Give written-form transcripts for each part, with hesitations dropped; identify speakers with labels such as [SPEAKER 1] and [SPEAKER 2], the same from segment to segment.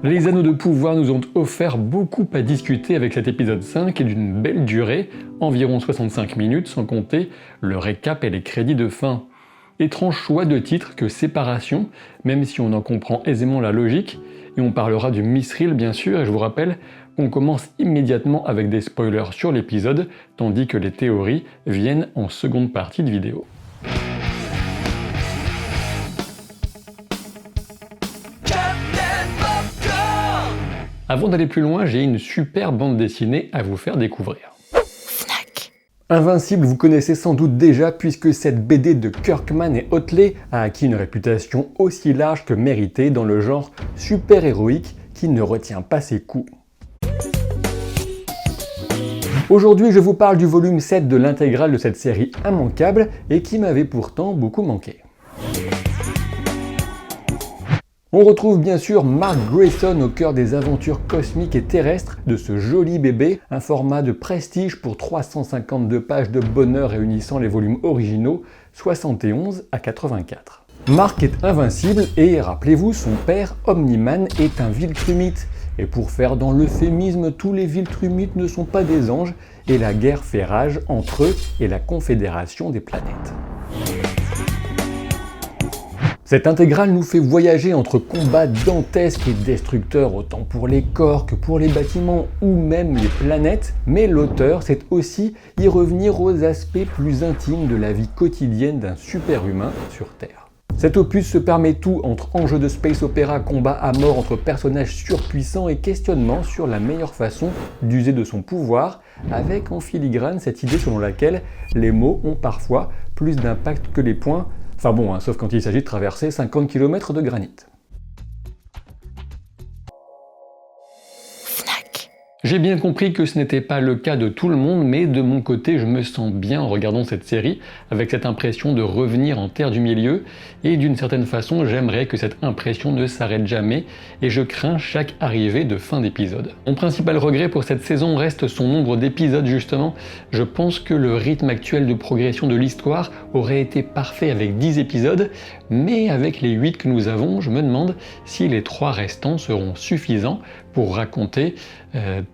[SPEAKER 1] Les Anneaux de pouvoir nous ont offert beaucoup à discuter avec cet épisode 5 et d'une belle durée, environ 65 minutes sans compter le récap et les crédits de fin. Étrange choix de titre que Séparation, même si on en comprend aisément la logique, et on parlera du Mithril bien sûr, et je vous rappelle qu'on commence immédiatement avec des spoilers sur l'épisode, tandis que les théories viennent en seconde partie de vidéo. Avant d'aller plus loin, j'ai une super bande dessinée à vous faire découvrir. Invincible, vous connaissez sans doute déjà puisque cette BD de Kirkman et Otley a acquis une réputation aussi large que méritée dans le genre super-héroïque qui ne retient pas ses coups. Aujourd'hui, je vous parle du volume 7 de l'intégrale de cette série immanquable et qui m'avait pourtant beaucoup manqué. On retrouve bien sûr Mark Grayson au cœur des aventures cosmiques et terrestres de ce joli bébé, un format de prestige pour 352 pages de bonheur réunissant les volumes originaux 71 à 84. Mark est invincible et, rappelez-vous, son père, Omni-Man, est un Viltrumite. Et pour faire dans l'euphémisme, tous les Viltrumites ne sont pas des anges et la guerre fait rage entre eux et la Confédération des planètes. Cette intégrale nous fait voyager entre combats dantesques et destructeurs autant pour les corps que pour les bâtiments ou même les planètes, mais l'auteur sait aussi y revenir aux aspects plus intimes de la vie quotidienne d'un super-humain sur Terre. Cet opus se permet tout entre enjeux de space opéra, combats à mort entre personnages surpuissants et questionnements sur la meilleure façon d'user de son pouvoir, avec en filigrane cette idée selon laquelle les mots ont parfois plus d'impact que les points. Enfin bon, sauf quand il s'agit de traverser 50 km de granit. J'ai bien compris que ce n'était pas le cas de tout le monde, mais de mon côté, je me sens bien en regardant cette série, avec cette impression de revenir en terre du milieu, et d'une certaine façon, j'aimerais que cette impression ne s'arrête jamais, et je crains chaque arrivée de fin d'épisode. Mon principal regret pour cette saison reste son nombre d'épisodes justement. Je pense que le rythme actuel de progression de l'histoire aurait été parfait avec 10 épisodes, mais avec les 8 que nous avons, je me demande si les 3 restants seront suffisants pour raconter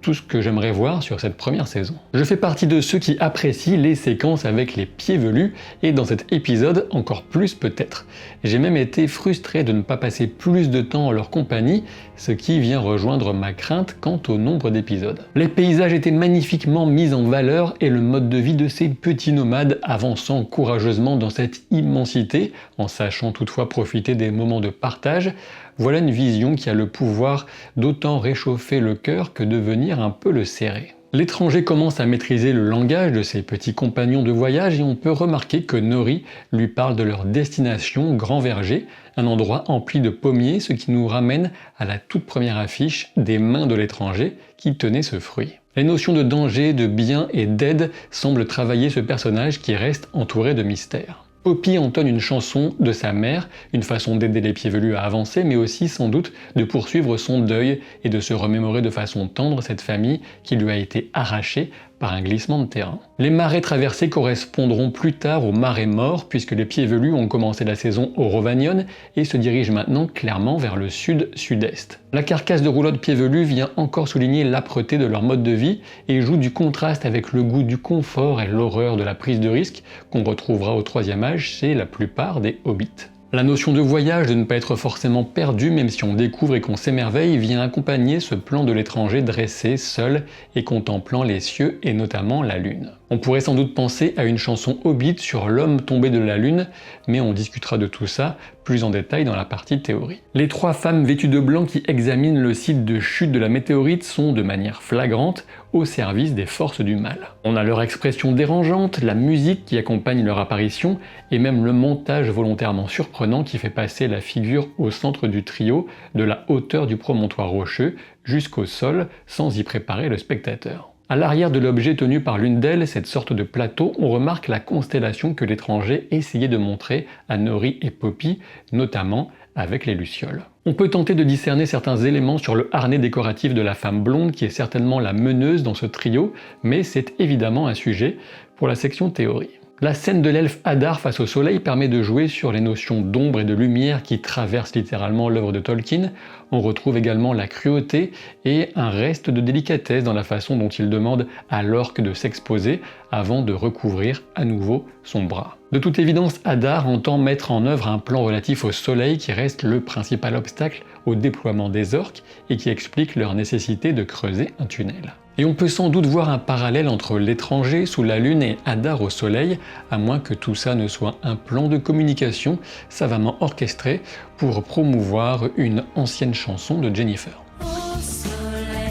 [SPEAKER 1] tout ce que j'aimerais voir sur cette première saison. Je fais partie de ceux qui apprécient les séquences avec les pieds velus, et dans cet épisode, encore plus peut-être. J'ai même été frustré de ne pas passer plus de temps en leur compagnie, ce qui vient rejoindre ma crainte quant au nombre d'épisodes. Les paysages étaient magnifiquement mis en valeur et le mode de vie de ces petits nomades avançant courageusement dans cette immensité, en sachant toutefois profiter des moments de partage, voilà une vision qui a le pouvoir d'autant réchauffer le cœur que de venir un peu le serrer. L'étranger commence à maîtriser le langage de ses petits compagnons de voyage et on peut remarquer que Nori lui parle de leur destination Grand Verger, un endroit empli de pommiers, ce qui nous ramène à la toute première affiche des mains de l'étranger qui tenait ce fruit. Les notions de danger, de bien et d'aide semblent travailler ce personnage qui reste entouré de mystères. Poppy entonne une chanson de sa mère, une façon d'aider les pieds velus à avancer, mais aussi sans doute de poursuivre son deuil et de se remémorer de façon tendre cette famille qui lui a été arrachée par un glissement de terrain. Les marais traversés correspondront plus tard aux marais morts puisque les pieds velus ont commencé la saison au Rovanion et se dirigent maintenant clairement vers le sud-sud-est. La carcasse de rouleaux de pieds velus vient encore souligner l'âpreté de leur mode de vie et joue du contraste avec le goût du confort et l'horreur de la prise de risque qu'on retrouvera au troisième âge chez la plupart des hobbits. La notion de voyage, de ne pas être forcément perdu même si on découvre et qu'on s'émerveille, vient accompagner ce plan de l'étranger dressé, seul et contemplant les cieux et notamment la lune. On pourrait sans doute penser à une chanson Hobbit sur l'homme tombé de la lune, mais on discutera de tout ça plus en détail dans la partie théorie. Les 3 femmes vêtues de blanc qui examinent le site de chute de la météorite sont de manière flagrante au service des forces du mal. On a leur expression dérangeante, la musique qui accompagne leur apparition et même le montage volontairement surprenant qui fait passer la figure au centre du trio de la hauteur du promontoire rocheux jusqu'au sol sans y préparer le spectateur. À l'arrière de l'objet tenu par l'une d'elles, cette sorte de plateau, on remarque la constellation que l'étranger essayait de montrer à Nori et Poppy, notamment avec les lucioles. On peut tenter de discerner certains éléments sur le harnais décoratif de la femme blonde qui est certainement la meneuse dans ce trio, mais c'est évidemment un sujet pour la section théorie. La scène de l'elfe Adar face au soleil permet de jouer sur les notions d'ombre et de lumière qui traversent littéralement l'œuvre de Tolkien. On retrouve également la cruauté et un reste de délicatesse dans la façon dont il demande à l'orque de s'exposer avant de recouvrir à nouveau son bras. De toute évidence, Adar entend mettre en œuvre un plan relatif au soleil qui reste le principal obstacle au déploiement des orques et qui explique leur nécessité de creuser un tunnel. Et on peut sans doute voir un parallèle entre l'étranger sous la lune et Adar au soleil, à moins que tout ça ne soit un plan de communication savamment orchestré pour promouvoir une ancienne chanson de Jennifer.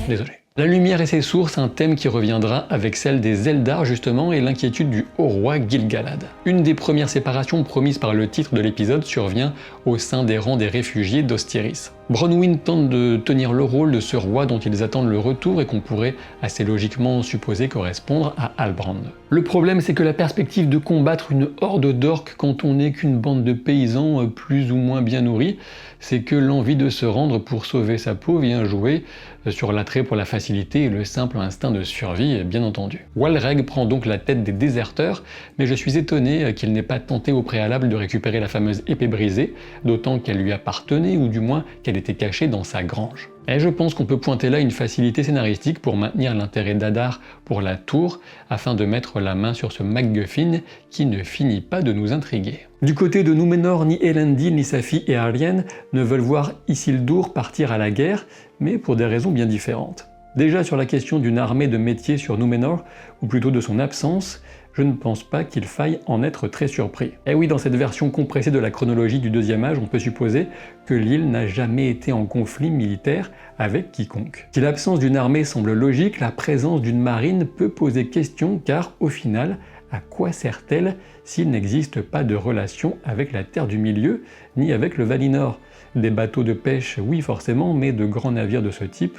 [SPEAKER 1] Désolé. La lumière et ses sources, un thème qui reviendra avec celle des Eldar justement et l'inquiétude du haut roi Gil-galad. Une des premières séparations promises par le titre de l'épisode survient au sein des rangs des réfugiés d'Ostyris. Bronwyn tente de tenir le rôle de ce roi dont ils attendent le retour et qu'on pourrait assez logiquement supposer correspondre à Halbrand. Le problème, c'est que la perspective de combattre une horde d'orques quand on n'est qu'une bande de paysans plus ou moins bien nourris, c'est que l'envie de se rendre pour sauver sa peau vient jouer sur l'attrait pour la facilité et le simple instinct de survie, bien entendu. Walreg prend donc la tête des déserteurs, mais je suis étonné qu'il n'ait pas tenté au préalable de récupérer la fameuse épée brisée, d'autant qu'elle lui appartenait ou du moins qu'elle était cachée dans sa grange. Et je pense qu'on peut pointer là une facilité scénaristique pour maintenir l'intérêt d'Adar pour la tour, afin de mettre la main sur ce MacGuffin qui ne finit pas de nous intriguer. Du côté de Númenor, ni Elendil, ni sa fille Eärien ne veulent voir Isildur partir à la guerre, mais pour des raisons bien différentes. Déjà sur la question d'une armée de métier sur Númenor, ou plutôt de son absence, je ne pense pas qu'il faille en être très surpris. Et oui, dans cette version compressée de la chronologie du Deuxième Âge, on peut supposer que l'île n'a jamais été en conflit militaire avec quiconque. Si l'absence d'une armée semble logique, la présence d'une marine peut poser question car, au final, à quoi sert-elle s'il n'existe pas de relation avec la Terre du Milieu, ni avec le Valinor? Des bateaux de pêche, oui forcément, mais de grands navires de ce type,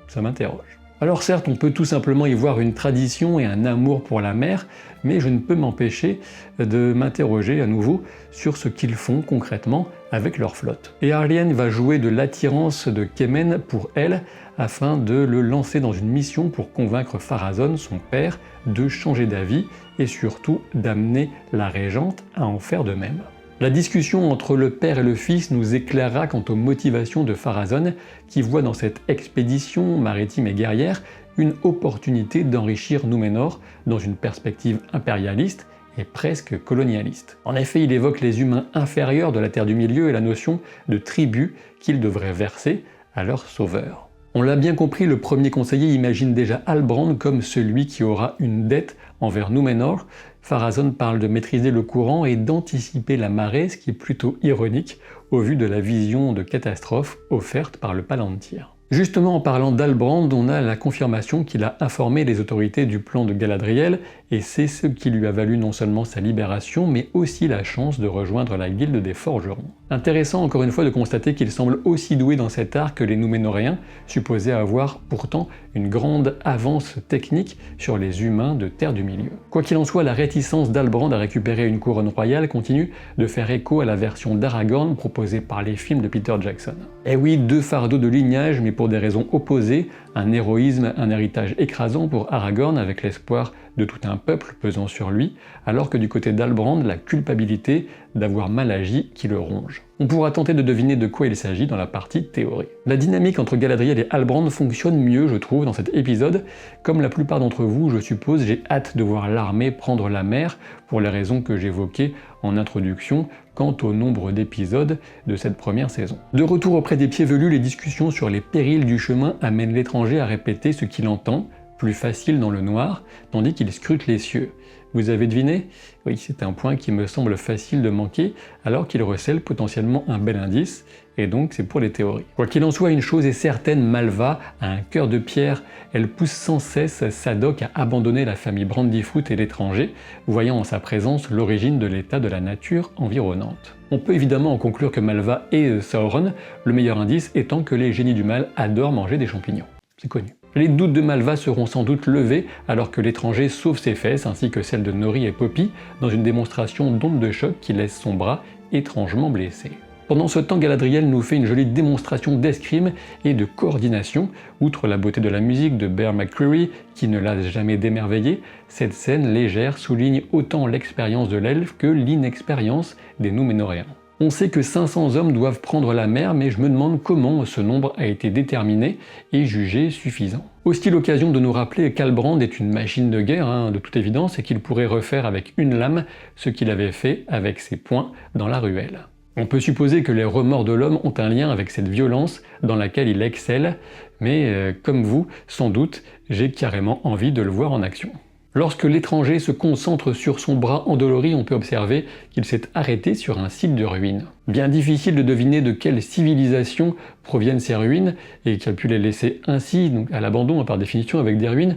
[SPEAKER 1] ça m'interroge. Alors certes, on peut tout simplement y voir une tradition et un amour pour la mer, mais je ne peux m'empêcher de m'interroger à nouveau sur ce qu'ils font concrètement avec leur flotte. Et Eärien va jouer de l'attirance de Kemen pour elle, afin de le lancer dans une mission pour convaincre Pharazôn, son père, de changer d'avis et surtout d'amener la régente à en faire de même. La discussion entre le père et le fils nous éclairera quant aux motivations de Pharazôn, qui voit dans cette expédition maritime et guerrière une opportunité d'enrichir Númenor dans une perspective impérialiste et presque colonialiste. En effet, il évoque les humains inférieurs de la Terre du Milieu et la notion de tribut qu'ils devraient verser à leur sauveur. On l'a bien compris, le premier conseiller imagine déjà Halbrand comme celui qui aura une dette envers Númenor. Pharazôn parle de maîtriser le courant et d'anticiper la marée, ce qui est plutôt ironique au vu de la vision de catastrophe offerte par le Palantir. Justement, en parlant d'Halbrand, on a la confirmation qu'il a informé les autorités du plan de Galadriel, et c'est ce qui lui a valu non seulement sa libération, mais aussi la chance de rejoindre la guilde des forgerons. Intéressant encore une fois de constater qu'il semble aussi doué dans cet art que les Núménoréens, supposés avoir pourtant une grande avance technique sur les humains de Terre du Milieu. Quoi qu'il en soit, la réticence d'Halbrand à récupérer une couronne royale continue de faire écho à la version d'Aragorn proposée par les films de Peter Jackson. Et oui, deux fardeaux de lignage, mais pour des raisons opposées, un héroïsme, un héritage écrasant pour Aragorn avec l'espoir de tout un peuple pesant sur lui, alors que du côté d'Halbrand, la culpabilité d'avoir mal agi qui le ronge. On pourra tenter de deviner de quoi il s'agit dans la partie théorie. La dynamique entre Galadriel et Halbrand fonctionne mieux, je trouve, dans cet épisode. Comme la plupart d'entre vous, je suppose, j'ai hâte de voir l'armée prendre la mer, pour les raisons que j'évoquais en introduction, quant au nombre d'épisodes de cette première saison. De retour auprès des pieds velus, les discussions sur les périls du chemin amènent l'étranger à répéter ce qu'il entend, plus facile dans le noir, tandis qu'il scrute les cieux. Vous avez deviné? Oui, c'est un point qui me semble facile de manquer, alors qu'il recèle potentiellement un bel indice, et donc c'est pour les théories. Quoi qu'il en soit, une chose est certaine, Malva a un cœur de pierre, elle pousse sans cesse Sadok à abandonner la famille Brandyfoot et l'étranger, voyant en sa présence l'origine de l'état de la nature environnante. On peut évidemment en conclure que Malva est Sauron, le meilleur indice étant que les génies du mal adorent manger des champignons. C'est connu. Les doutes de Malva seront sans doute levés alors que l'étranger sauve ses fesses ainsi que celles de Nori et Poppy dans une démonstration d'onde de choc qui laisse son bras étrangement blessé. Pendant ce temps, Galadriel nous fait une jolie démonstration d'escrime et de coordination. Outre la beauté de la musique de Bear McCreary, qui ne l'a jamais démerveillé, cette scène légère souligne autant l'expérience de l'elfe que l'inexpérience des Núménoréens. On sait que 500 hommes doivent prendre la mer, mais je me demande comment ce nombre a été déterminé et jugé suffisant. Aussi l'occasion de nous rappeler qu'Halbrand est une machine de guerre, de toute évidence, et qu'il pourrait refaire avec une lame ce qu'il avait fait avec ses poings dans la ruelle. On peut supposer que les remords de l'homme ont un lien avec cette violence dans laquelle il excelle, mais comme vous, sans doute, j'ai carrément envie de le voir en action. Lorsque l'étranger se concentre sur son bras endolori, on peut observer qu'il s'est arrêté sur un site de ruines. Bien difficile de deviner de quelle civilisation proviennent ces ruines et qui a pu les laisser ainsi, donc à l'abandon par définition avec des ruines,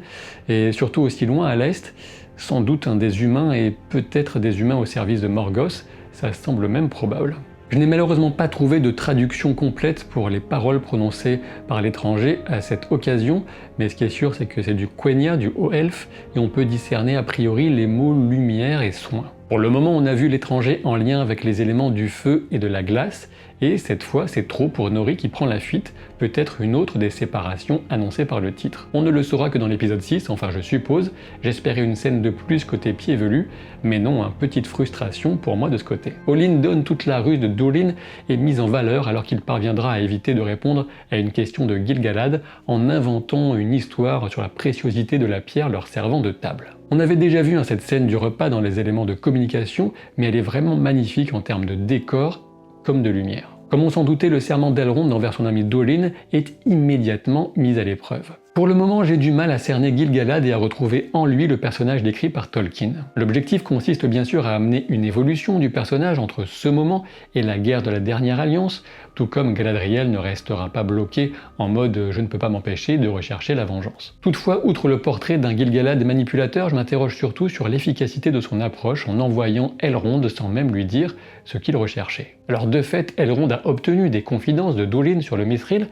[SPEAKER 1] et surtout aussi loin à l'est, sans doute des humains et peut-être des humains au service de Morgoth, ça semble même probable. Je n'ai malheureusement pas trouvé de traduction complète pour les paroles prononcées par l'étranger à cette occasion, mais ce qui est sûr c'est que c'est du Quenya, du haut elfe, et on peut discerner a priori les mots lumière et soin. Pour le moment, on a vu l'étranger en lien avec les éléments du feu et de la glace, et cette fois c'est trop pour Nori qui prend la fuite, peut-être une autre des séparations annoncées par le titre. On ne le saura que dans l'épisode 6, enfin je suppose, j'espérais une scène de plus côté pieds velus, mais non, petite frustration pour moi de ce côté. Olin donne toute la ruse de Durin et mise en valeur alors qu'il parviendra à éviter de répondre à une question de Gil-galad en inventant une histoire sur la préciosité de la pierre leur servant de table. On avait déjà vu cette scène du repas dans les éléments de communication, mais elle est vraiment magnifique en termes de décor comme de lumière. Comme on s'en doutait, le serment d'Elrond envers son ami Durin est immédiatement mis à l'épreuve. Pour le moment, j'ai du mal à cerner Gil-galad et à retrouver en lui le personnage décrit par Tolkien. L'objectif consiste bien sûr à amener une évolution du personnage entre ce moment et la guerre de la Dernière Alliance, tout comme Galadriel ne restera pas bloqué en mode « je ne peux pas m'empêcher de rechercher la vengeance ». Toutefois, outre le portrait d'un Gil-galad manipulateur, je m'interroge surtout sur l'efficacité de son approche en envoyant Elrond sans même lui dire ce qu'il recherchait. Alors de fait, Elrond a obtenu des confidences de Durin sur le Mithril,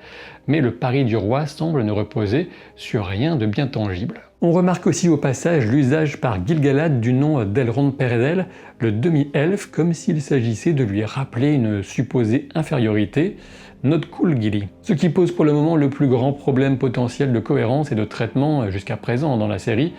[SPEAKER 1] mais le pari du roi semble ne reposer sur rien de bien tangible. On remarque aussi au passage l'usage par Gil-galad du nom d'Elrond Peredel, le demi-elfe, comme s'il s'agissait de lui rappeler une supposée infériorité, not cool Gilly. Ce qui pose pour le moment le plus grand problème potentiel de cohérence et de traitement jusqu'à présent dans la série,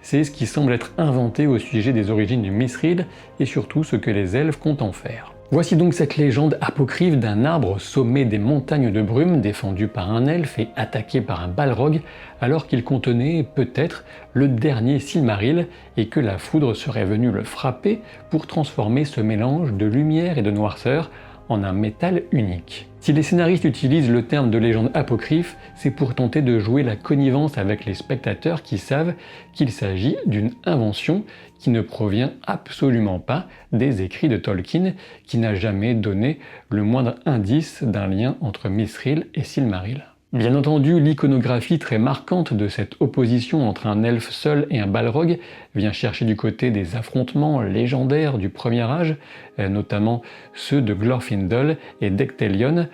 [SPEAKER 1] c'est ce qui semble être inventé au sujet des origines du Mithril et surtout ce que les elfes comptent en faire. Voici donc cette légende apocryphe d'un arbre au sommet des montagnes de brume défendu par un elfe et attaqué par un balrog alors qu'il contenait peut-être le dernier Silmaril et que la foudre serait venue le frapper pour transformer ce mélange de lumière et de noirceur en un métal unique. Si les scénaristes utilisent le terme de légende apocryphe, c'est pour tenter de jouer la connivence avec les spectateurs qui savent qu'il s'agit d'une invention qui ne provient absolument pas des écrits de Tolkien, qui n'a jamais donné le moindre indice d'un lien entre Mithril et Silmaril. Bien entendu, l'iconographie très marquante de cette opposition entre un elfe seul et un balrog vient chercher du côté des affrontements légendaires du Premier Âge, notamment ceux de Glorfindel et d'Ectelion,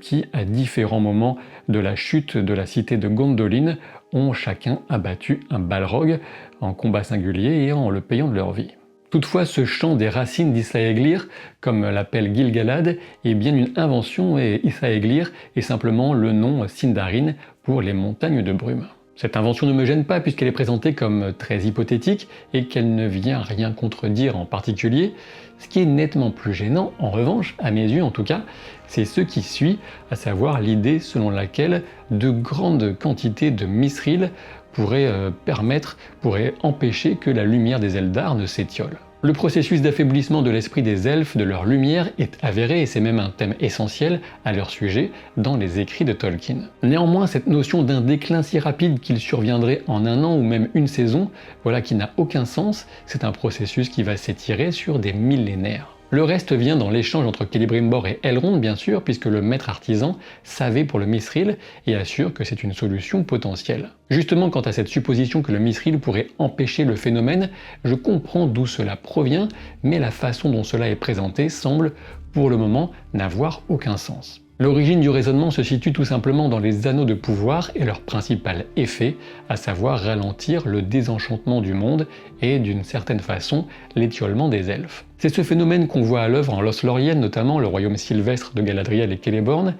[SPEAKER 1] qui, à différents moments de la chute de la cité de Gondolin, ont chacun abattu un balrog en combat singulier et en le payant de leur vie. Toutefois, ce chant des racines d'Issaeglir, comme l'appelle Gil-galad, est bien une invention et Issaeglir est simplement le nom Sindarin pour les montagnes de brume. Cette invention ne me gêne pas puisqu'elle est présentée comme très hypothétique et qu'elle ne vient rien contredire en particulier. Ce qui est nettement plus gênant, en revanche, à mes yeux en tout cas, c'est ce qui suit, à savoir l'idée selon laquelle de grandes quantités de Mithril pourraient empêcher que la lumière des Eldar ne s'étiole. Le processus d'affaiblissement de l'esprit des elfes, de leur lumière, est avéré et c'est même un thème essentiel à leur sujet dans les écrits de Tolkien. Néanmoins, cette notion d'un déclin si rapide qu'il surviendrait en un an ou même une saison, voilà qui n'a aucun sens, c'est un processus qui va s'étirer sur des millénaires. Le reste vient dans l'échange entre Celebrimbor et Elrond bien sûr, puisque le maître artisan savait pour le Mithril et assure que c'est une solution potentielle. Justement, quant à cette supposition que le Mithril pourrait empêcher le phénomène, je comprends d'où cela provient, mais la façon dont cela est présenté semble, pour le moment, n'avoir aucun sens. L'origine du raisonnement se situe tout simplement dans les anneaux de pouvoir et leur principal effet, à savoir ralentir le désenchantement du monde et, d'une certaine façon, l'étiolement des elfes. C'est ce phénomène qu'on voit à l'œuvre en Lothlórien, notamment le royaume sylvestre de Galadriel et Celeborn,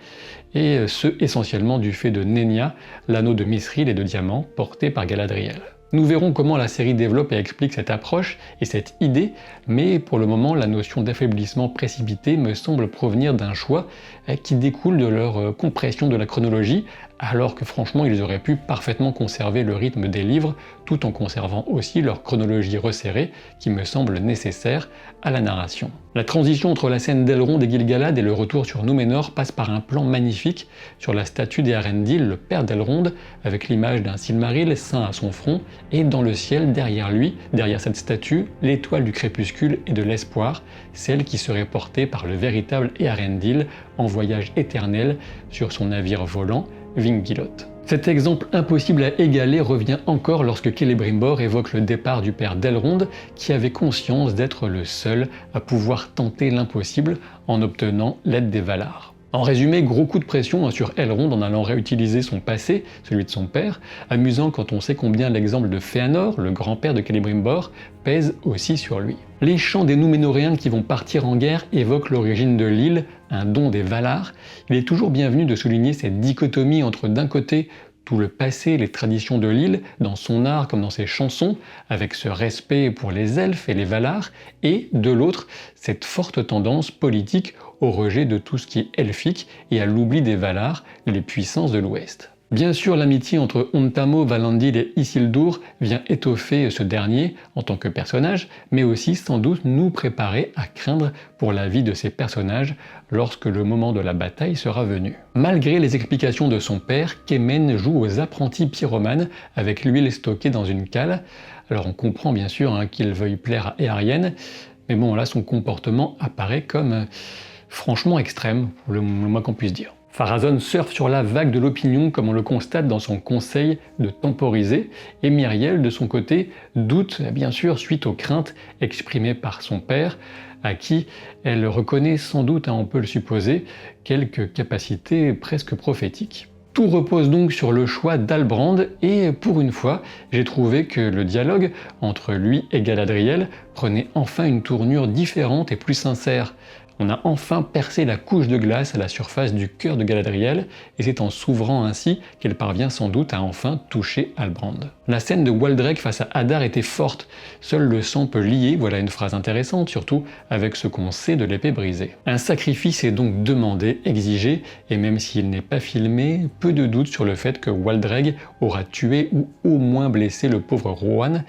[SPEAKER 1] et ce essentiellement du fait de Nenya, l'anneau de Mithril et de diamant porté par Galadriel. Nous verrons comment la série développe et explique cette approche et cette idée, mais pour le moment la notion d'affaiblissement précipité me semble provenir d'un choix qui découle de leur compression de la chronologie, alors que franchement ils auraient pu parfaitement conserver le rythme des livres tout en conservant aussi leur chronologie resserrée qui me semble nécessaire à la narration. La transition entre la scène d'Elrond et Gil-galad et le retour sur Númenor passe par un plan magnifique sur la statue d'Eärendil, le père d'Elrond, avec l'image d'un Silmaril ceint à son front, et dans le ciel derrière lui, derrière cette statue, l'étoile du crépuscule et de l'espoir, celle qui serait portée par le véritable Eärendil en voyage éternel sur son navire volant, Vingilot. Cet exemple impossible à égaler revient encore lorsque Celebrimbor évoque le départ du père d'Elrond, qui avait conscience d'être le seul à pouvoir tenter l'impossible en obtenant l'aide des Valar. En résumé, gros coup de pression sur Elrond en allant réutiliser son passé, celui de son père, amusant quand on sait combien l'exemple de Fëanor, le grand-père de Celebrimbor, pèse aussi sur lui. Les chants des Núménoréens qui vont partir en guerre évoquent l'origine de l'île, un don des Valar. Il est toujours bienvenu de souligner cette dichotomie entre d'un côté tout le passé, les traditions de l'île, dans son art comme dans ses chansons, avec ce respect pour les elfes et les Valar, et de l'autre, cette forte tendance politique au rejet de tout ce qui est elfique et à l'oubli des Valar, les puissances de l'Ouest. Bien sûr, l'amitié entre Untamo, Valandil et Isildur vient étoffer ce dernier en tant que personnage, mais aussi sans doute nous préparer à craindre pour la vie de ces personnages lorsque le moment de la bataille sera venu. Malgré les explications de son père, Kemen joue aux apprentis pyromanes avec l'huile stockée dans une cale. Alors on comprend bien sûr qu'il veuille plaire à Éarienne, mais bon là son comportement apparaît comme franchement extrême, pour le moins qu'on puisse dire. Pharazôn surfe sur la vague de l'opinion comme on le constate dans son conseil de temporiser, et Myriel de son côté doute bien sûr suite aux craintes exprimées par son père, à qui elle reconnaît sans doute, on peut le supposer, quelques capacités presque prophétiques. Tout repose donc sur le choix d'Halbrand, et pour une fois, j'ai trouvé que le dialogue entre lui et Galadriel prenait enfin une tournure différente et plus sincère. On a enfin percé la couche de glace à la surface du cœur de Galadriel, et c'est en s'ouvrant ainsi qu'elle parvient sans doute à enfin toucher Halbrand. La scène de Waldreg face à Hadar était forte, seul le sang peut lier, voilà une phrase intéressante, surtout avec ce qu'on sait de l'épée brisée. Un sacrifice est donc demandé, exigé, et même s'il n'est pas filmé, peu de doute sur le fait que Waldreg aura tué ou au moins blessé le pauvre Rohan,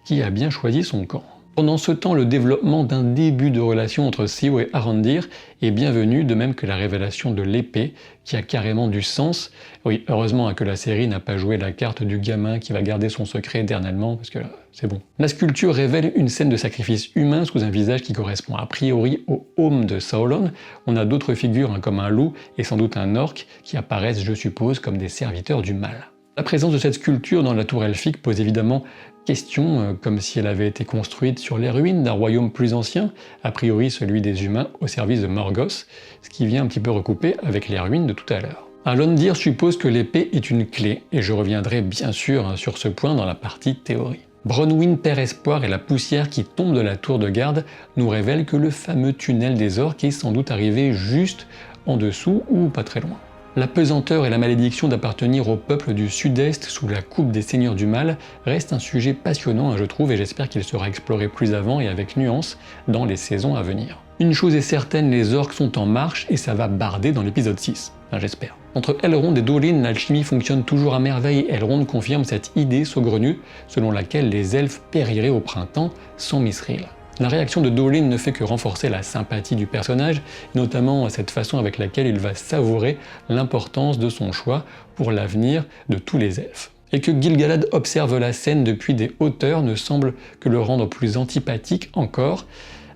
[SPEAKER 1] qui a bien choisi son camp. Pendant ce temps, le développement d'un début de relation entre Sio et Arondir est bienvenu, de même que la révélation de l'épée, qui a carrément du sens. Oui, heureusement que la série n'a pas joué la carte du gamin qui va garder son secret éternellement, parce que là, c'est bon. La sculpture révèle une scène de sacrifice humain sous un visage qui correspond a priori au Home de Sauron. On a d'autres figures comme un loup et sans doute un orc qui apparaissent, je suppose, comme des serviteurs du mal. La présence de cette sculpture dans la tour elfique pose évidemment question, comme si elle avait été construite sur les ruines d'un royaume plus ancien, a priori celui des humains au service de Morgoth, ce qui vient un petit peu recouper avec les ruines de tout à l'heure. Alondir suppose que l'épée est une clé, et je reviendrai bien sûr sur ce point dans la partie théorie. Bronwyn perd espoir et la poussière qui tombe de la tour de garde nous révèle que le fameux tunnel des orques est sans doute arrivé juste en dessous ou pas très loin. La pesanteur et la malédiction d'appartenir au peuple du Sud-Est sous la coupe des seigneurs du mal reste un sujet passionnant, je trouve, et j'espère qu'il sera exploré plus avant et avec nuance dans les saisons à venir. Une chose est certaine, les orques sont en marche et ça va barder dans l'épisode 6. Enfin, j'espère. Entre Elrond et Dwalin, l'alchimie fonctionne toujours à merveille et Elrond confirme cette idée saugrenue selon laquelle les elfes périraient au printemps sans Mithril. La réaction de Dwalin ne fait que renforcer la sympathie du personnage, notamment cette façon avec laquelle il va savourer l'importance de son choix pour l'avenir de tous les elfes. Et que Gil-galad observe la scène depuis des hauteurs ne semble que le rendre plus antipathique encore.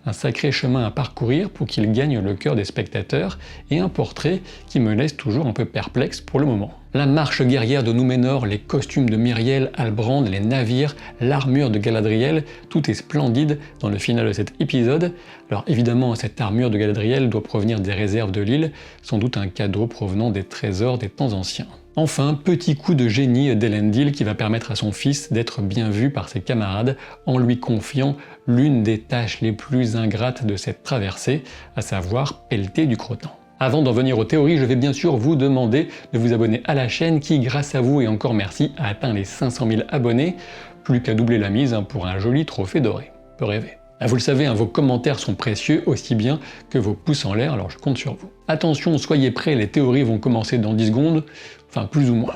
[SPEAKER 1] Un sacré chemin à parcourir pour qu'il gagne le cœur des spectateurs, et un portrait qui me laisse toujours un peu perplexe pour le moment. La marche guerrière de Númenor, les costumes de Míriel, Halbrand, les navires, l'armure de Galadriel, tout est splendide dans le final de cet épisode. Alors évidemment, cette armure de Galadriel doit provenir des réserves de l'île, sans doute un cadeau provenant des trésors des temps anciens. Enfin, petit coup de génie d'Elendil qui va permettre à son fils d'être bien vu par ses camarades en lui confiant l'une des tâches les plus ingrates de cette traversée, à savoir pelleter du crottin. Avant d'en venir aux théories, je vais bien sûr vous demander de vous abonner à la chaîne qui, grâce à vous et encore merci, a atteint les 500 000 abonnés. Plus qu'à doubler la mise pour un joli trophée doré. Peut rêver. Vous le savez, vos commentaires sont précieux aussi bien que vos pouces en l'air, alors je compte sur vous. Attention, soyez prêts, les théories vont commencer dans 10 secondes, enfin plus ou moins.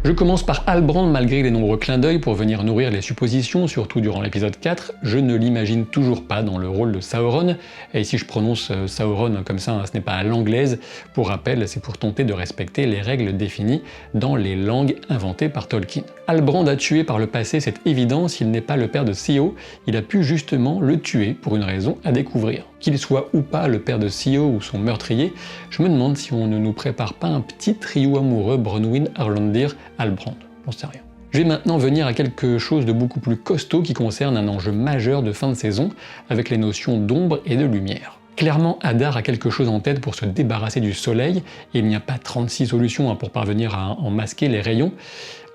[SPEAKER 1] Je commence par Halbrand malgré les nombreux clins d'œil pour venir nourrir les suppositions, surtout durant l'épisode 4. Je ne l'imagine toujours pas dans le rôle de Sauron, et si je prononce Sauron comme ça, ce n'est pas à l'anglaise. Pour rappel, c'est pour tenter de respecter les règles définies dans les langues inventées par Tolkien. Halbrand a tué par le passé, c'est évident, s'il n'est pas le père de Sio, il a pu justement le tuer pour une raison à découvrir. Qu'il soit ou pas le père de Sio ou son meurtrier, je me demande si on ne nous prépare pas un petit trio amoureux Bronwyn, Arlandir, Halbrand. J'en sais rien. Je vais maintenant venir à quelque chose de beaucoup plus costaud qui concerne un enjeu majeur de fin de saison, avec les notions d'ombre et de lumière. Clairement, Adar a quelque chose en tête pour se débarrasser du soleil, et il n'y a pas 36 solutions pour parvenir à en masquer les rayons.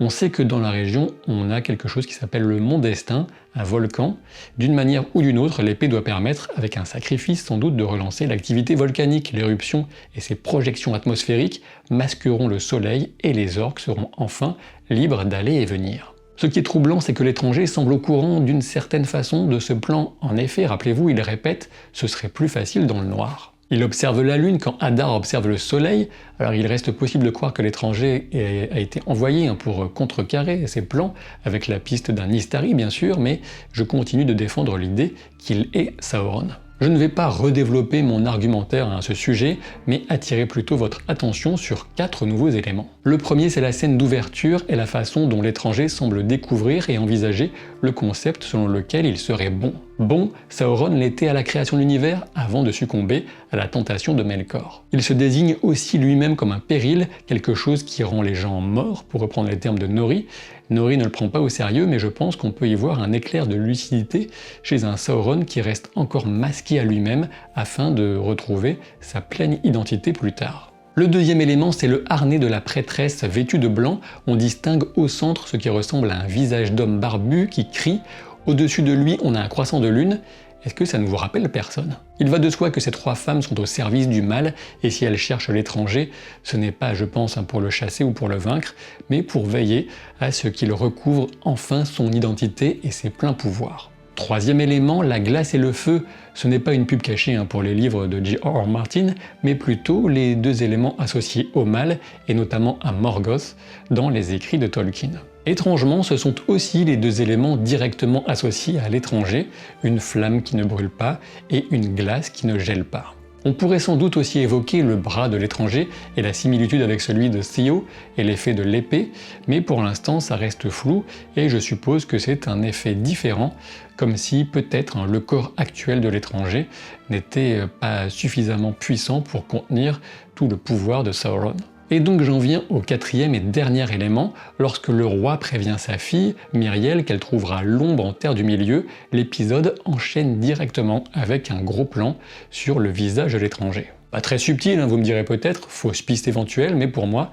[SPEAKER 1] On sait que dans la région, on a quelque chose qui s'appelle le Mont Destin, un volcan. D'une manière ou d'une autre, l'épée doit permettre, avec un sacrifice sans doute, de relancer l'activité volcanique. L'éruption et ses projections atmosphériques masqueront le soleil et les orques seront enfin libres d'aller et venir. Ce qui est troublant, c'est que l'étranger semble au courant d'une certaine façon de ce plan. En effet, rappelez-vous, il répète « ce serait plus facile dans le noir ». Il observe la lune quand Adar observe le soleil, alors il reste possible de croire que l'étranger a été envoyé pour contrecarrer ses plans, avec la piste d'un Istari bien sûr, mais je continue de défendre l'idée qu'il est Sauron. Je ne vais pas redévelopper mon argumentaire à ce sujet, mais attirer plutôt votre attention sur 4 nouveaux éléments. Le premier, c'est la scène d'ouverture et la façon dont l'étranger semble découvrir et envisager le concept selon lequel il serait bon. Bon, Sauron l'était à la création de l'univers avant de succomber à la tentation de Melkor. Il se désigne aussi lui-même comme un péril, quelque chose qui rend les gens morts, pour reprendre les termes de Nori. Nori ne le prend pas au sérieux, mais je pense qu'on peut y voir un éclair de lucidité chez un Sauron qui reste encore masqué à lui-même afin de retrouver sa pleine identité plus tard. Le deuxième élément, c'est le harnais de la prêtresse vêtue de blanc. On distingue au centre ce qui ressemble à un visage d'homme barbu qui crie. Au-dessus de lui, on a un croissant de lune. Est-ce que ça ne vous rappelle personne? Il va de soi que ces 3 femmes sont au service du mal, et si elles cherchent l'étranger, ce n'est pas, je pense, pour le chasser ou pour le vaincre, mais pour veiller à ce qu'il recouvre enfin son identité et ses pleins pouvoirs. Troisième élément, la glace et le feu. Ce n'est pas une pub cachée pour les livres de J.R.R. Martin, mais plutôt les 2 éléments associés au mal, et notamment à Morgoth, dans les écrits de Tolkien. Étrangement, ce sont aussi les 2 éléments directement associés à l'étranger, une flamme qui ne brûle pas et une glace qui ne gèle pas. On pourrait sans doute aussi évoquer le bras de l'étranger et la similitude avec celui de Sio et l'effet de l'épée, mais pour l'instant ça reste flou et je suppose que c'est un effet différent, comme si peut-être le corps actuel de l'étranger n'était pas suffisamment puissant pour contenir tout le pouvoir de Sauron. Et donc j'en viens au 4e et dernier élément, lorsque le roi prévient sa fille, Míriel, qu'elle trouvera l'ombre en terre du milieu, l'épisode enchaîne directement avec un gros plan sur le visage de l'étranger. Pas très subtil, vous me direz peut-être, fausse piste éventuelle, mais pour moi,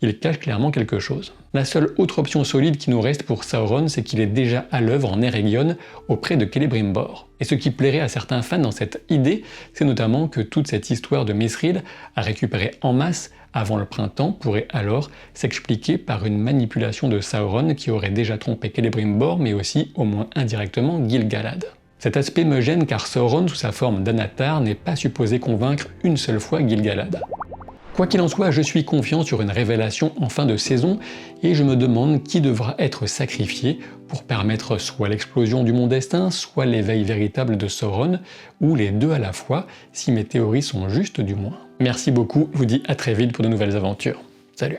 [SPEAKER 1] il cache clairement quelque chose. La seule autre option solide qui nous reste pour Sauron, c'est qu'il est déjà à l'œuvre en Eregion auprès de Celebrimbor. Et ce qui plairait à certains fans dans cette idée, c'est notamment que toute cette histoire de Mithril à récupérer en masse avant le printemps pourrait alors s'expliquer par une manipulation de Sauron qui aurait déjà trompé Celebrimbor, mais aussi, au moins indirectement, Gil-galad. Cet aspect me gêne car Sauron, sous sa forme d'Anatar, n'est pas supposé convaincre une seule fois Gil-galad. Quoi qu'il en soit, je suis confiant sur une révélation en fin de saison et je me demande qui devra être sacrifié pour permettre soit l'explosion du Mont Destin, soit l'éveil véritable de Sauron, ou les 2 à la fois, si mes théories sont justes du moins. Merci beaucoup, je vous dis à très vite pour de nouvelles aventures. Salut!